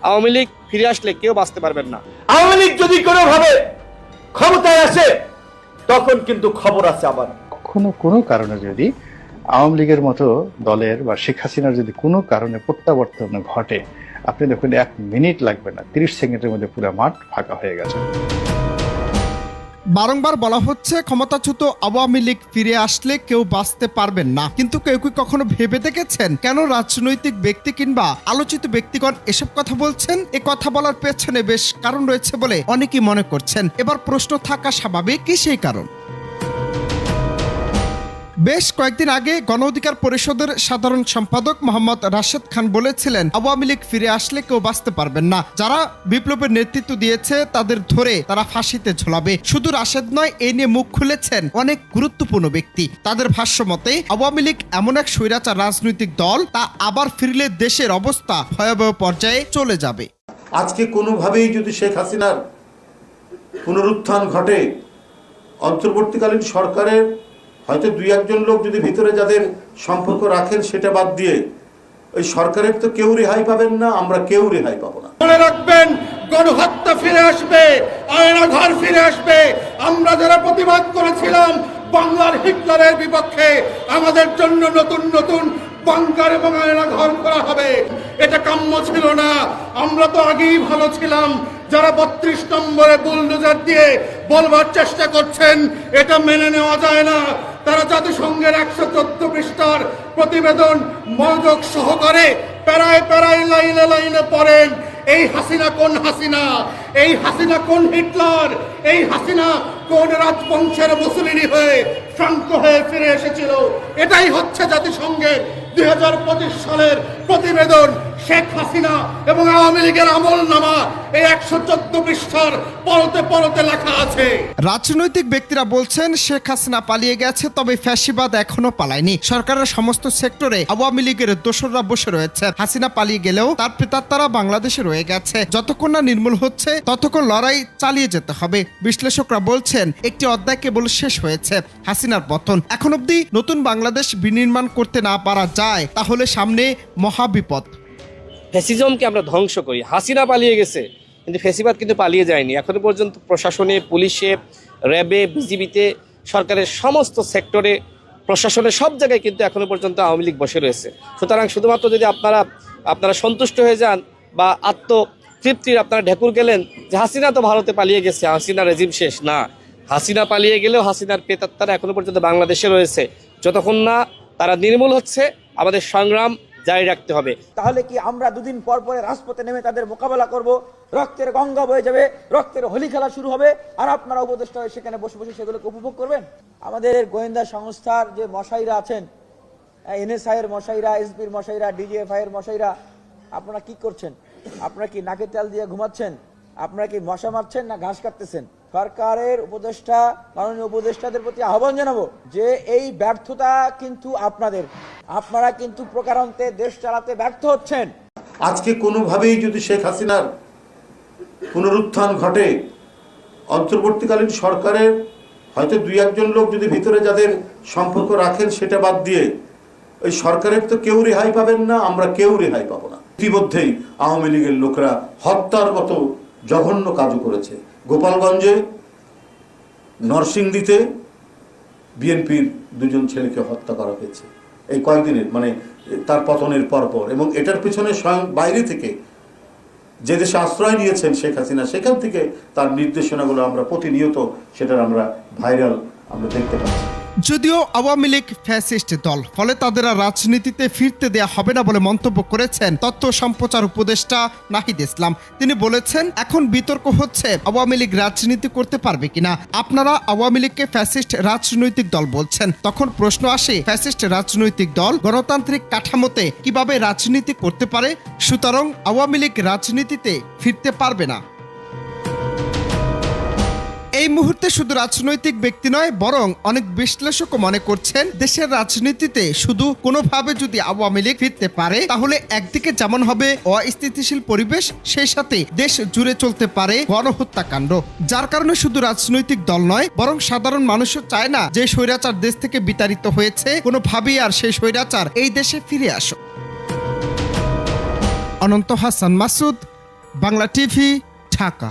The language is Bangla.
আওয়ামী লীগ ফিরে আসলে কেউ বাঁচতে পারবেন না। আওয়ামী লীগ যদি কোনোভাবে ক্ষমতায় আসে তখন কিন্তু খবর আছে আবার। কোনো কারণে যদি আওয়ামী লীগের মতো দলের বা শেখ হাসিনার যদি কোনো কারণে প্রত্যাবর্তন ঘটে, আপনি দেখুন 1 মিনিট লাগবে না, 30 সেকেন্ডের মধ্যে পুরো মাঠ ফাঁকা হয়ে গেছে। বারংবার বলা হচ্ছে ক্ষমতাচ্যুত আওয়ামী লীগ ফিরে আসলে কেউ বাঁচতে পারবেন না, কিন্তু কেউ কি কখনো ভেবে দেখেছেন কেন রাজনৈতিক ব্যক্তি কিংবা আলোচিত ব্যক্তিগণ এসব কথা বলছেন? এ কথা বলার পেছনে বেশ কারণ রয়েছে বলে অনেকেই মনে করছেন। এবার প্রশ্ন থাকা স্বাভাবিক, কি সেই কারণ? বেশ কয়েকদিন আগে গণ অধিকার পরিষদের সাধারণ সম্পাদক মোহাম্মদ রাশেদ খান বলেছিলেন, আওয়ামী লীগ ফিরে আসলে কেউ বাঁচতে পারবেন না, যারা বিপ্লবের নেতৃত্ব দিয়েছে তাদের ধরে তারা ফাঁসিতে ঝোলাবে। শুধু রাশেদ নয়, এই নিয়ে মুখ খুলেছেন অনেক গুরুত্বপূর্ণ ব্যক্তি। তাদের ভাষ্য মতে আওয়ামী লীগ এমন এক স্বৈরাচার রাজনৈতিক দল, তা আবার ফিরলে দেশের অবস্থা ভয়াবহ পর্যায়ে চলে যাবে। আজকে কোনোভাবেই যদি শেখ হাসিনার পুনরুত্থান ঘটে, অন্তর্বর্তীকালীন সরকারের হয়তো 2-1 লোক যদি ভিতরে যাদের সম্পর্ক রাখেন সেটা বাদ দিয়ে ওই সরকারের তো কেউ রেহাই পাবেন না, আমরা কেউ রেহাই পাবো না। মনে রাখবেন, গণহত্যা ফিরে আসবে, আয়না ঘর ফিরে আসবে। আমরা যারা প্রতিবাদ করেছিলাম বাংলার হিটলারের বিপক্ষে, আমাদের জন্য নতুন নতুন বাংকার এবং আয়না ঘর করা হবে। এটা কাম্য ছিল না। আমরা তো আগেই ভালো ছিলাম। যারা 32 নম্বরে বুলডোজার দিয়ে বলবার চেষ্টা করছেন, এটা মেনে নেওয়া যায় না। তারা জাতিসংঘের 114 পৃষ্ঠার প্রতিবেদন মনোযোগ সহকারে প্যারায় প্যারায় লাইনে লাইনে পড়েন। এই হাসিনা কোন হাসিনা? এই হাসিনা কোন হিটলার? এই হাসিনা কোন রাজবংশের মুসলিনি হয়ে ফ্রাঙ্কো হয়ে ফিরে এসেছিল? এটাই হচ্ছে জাতিসংঘের 2025 সালের প্রতিবেদন। শেখ হাসিনা এবং আওয়ামী লীগের আমলনামা এই 114 পৃষ্ঠার পরতে পরতে লেখা আছে। রাজনৈতিক ব্যক্তিরা বলছেন শেখ হাসিনা পালিয়ে গেছে, তবে ফ্যাসিবাদ এখনো পালায়নি। সরকারের সমস্ত সেক্টরে আওয়ামী লীগের দোসররা বসে রয়েছে। হাসিনা পালিয়ে গেলেও তার প্রেতাত্মারা বাংলাদেশে রয়ে গেছে। যতক্ষণ না নির্মূল হচ্ছে ততক্ষণ লড়াই চালিয়ে যেতে হবে। বিশ্লেষকরা বলছেন একটি অধ্যায় কেবল শেষ হয়েছে, হাসিনার পতন। এখন অবধি নতুন বাংলাদেশ বিনির্মাণ করতে না পারা যায়, তাহলে সামনে মহাবিপদ। ফ্যাসিজমকে আমরা ধ্বংস করি। হাসিনা পালিয়ে গেছে, কিন্তু ফ্যাসিবাদ কিন্তু পালিয়ে যায়নি। এখনো পর্যন্ত প্রশাসনে, পুলিশে, র্যাবে, বিজিবিতে, সরকারের সমস্ত সেক্টরে, প্রশাসনের সব জায়গায় কিন্তু এখনো পর্যন্ত আওয়ামী লীগ বসে রয়েছে। সুতরাং শুধুমাত্র যদি আপনারা সন্তুষ্ট হয়ে যান বা আত্মতৃপ্তির আপনারা ঢেকুর গেলেন যে হাসিনা তো ভারতে পালিয়ে গেছে, হাসিনা রেজিম শেষ, না। হাসিনা পালিয়ে গেলেও হাসিনার প্রেতাত্মারা এখনো পর্যন্ত বাংলাদেশে রয়েছে। যতক্ষণ না তারা নির্মূল হচ্ছে, আমাদের সংগ্রাম জারি রাখতে হবে। তাহলে কি আমরা দুদিন পর পরে রাজপথে নেমে তাদের মোকাবেলা করব? রক্তের গঙ্গা বয়ে যাবে, রক্তের হোলি খেলা শুরু হবে, আর আপনারা উপদেষ্টা হয়ে সেখানে বসে বসে সেগুলোকে উপভোগ করবেন? আমাদের গোয়েন্দা সংস্থার যে মশাইরা আছেন, এনএসআই এর মশাইরা, এসবির মশাইরা, ডিজিএফআই এর মশাইরা, আপনারা কি করছেন? আপনারা কি নাকে তেল দিয়ে ঘুমাচ্ছেন? আপনারা কি মশা মারছেন না ঘাস কাটতেছেন? সরকারের উপদেষ্টা, মাননীয় উপদেষ্টাদের প্রতি আহ্বান জানাবো যে এই ব্যর্থতা কিন্তু আপনাদের। আপনারা কিন্তু প্রকারান্তে দেশ চালাতে ব্যর্থ হচ্ছেন। আজকে কোনোভাবেই যদি শেখ হাসিনার পুনরুত্থান ঘটে, অন্তর্বর্তীকালীন সরকারের হয়তো 2-1 লোক যদি ভিতরে যাদের সম্পর্ক রাখেন সেটা বাদ দিয়ে ওই সরকারের তো কেউ রেহাই পাবেন না, আমরা কেউ রেহাই পাবো না। ইতিমধ্যেই আওয়ামী লীগের লোকরা হত্যার মতো জঘন্য কাজও করেছে। গোপালগঞ্জে, নরসিংদীতে বিএনপির 2 ছেলেকে হত্যা করা হয়েছে এই কয়েকদিনের, মানে তার পতনের পরপর। এবং এটার পিছনে স্বয়ং বাইরে থেকে যে দেশে আশ্রয় নিয়েছেন শেখ হাসিনা, সেখান থেকে তার নির্দেশনাগুলো আমরা প্রতিনিয়ত সেটার আমরা ভাইরাল আমরা দেখতে পাচ্ছি। যদিও আওয়ামী লীগ ফ্যাসিস্ট দল, ফলে তাদের আর রাজনীতিতে ফিরতে দেয়া হবে না বলে মন্তব্য করেছেন তথ্য সম্প্রচার উপদেষ্টা নাহিদ ইসলাম। তিনি বলেছেন, এখন বিতর্ক হচ্ছে আওয়ামী লীগ রাজনীতি করতে পারবে কিনা। আপনারা আওয়ামী লীগকে ফ্যাসিস্ট রাজনৈতিক দল বলছেন, তখন প্রশ্ন আসে ফ্যাসিস্ট রাজনৈতিক দল গণতান্ত্রিক কাঠামোতে কিভাবে রাজনীতি করতে পারে? সুতরাং আওয়ামী লীগ রাজনীতিতে ফিরতে পারবে না। এই মুহূর্তে শুধু রাজনৈতিক ব্যক্তি নয়, বরং অনেক বিশ্লেষকও মনে করছেন দেশের রাজনীতিতে শুধু কোনোভাবে যদি আওয়ামী লীগ ফিরতে পারে, তাহলে একদিকে যেমন হবে অস্থিতিশীল পরিবেশ, সেই সাথে দেশ জুড়ে চলতে পারে গণহত্যাকাণ্ড। যার কারণে শুধু রাজনৈতিক দল নয়, বরং সাধারণ মানুষও চায় না যে স্বৈরাচার দেশ থেকে বিতাড়িত হয়েছে কোনোভাবেই আর সেই স্বৈরাচার এই দেশে ফিরে আসুক। অনন্ত হাসান মাসুদ, বাংলা টিভি, ঢাকা।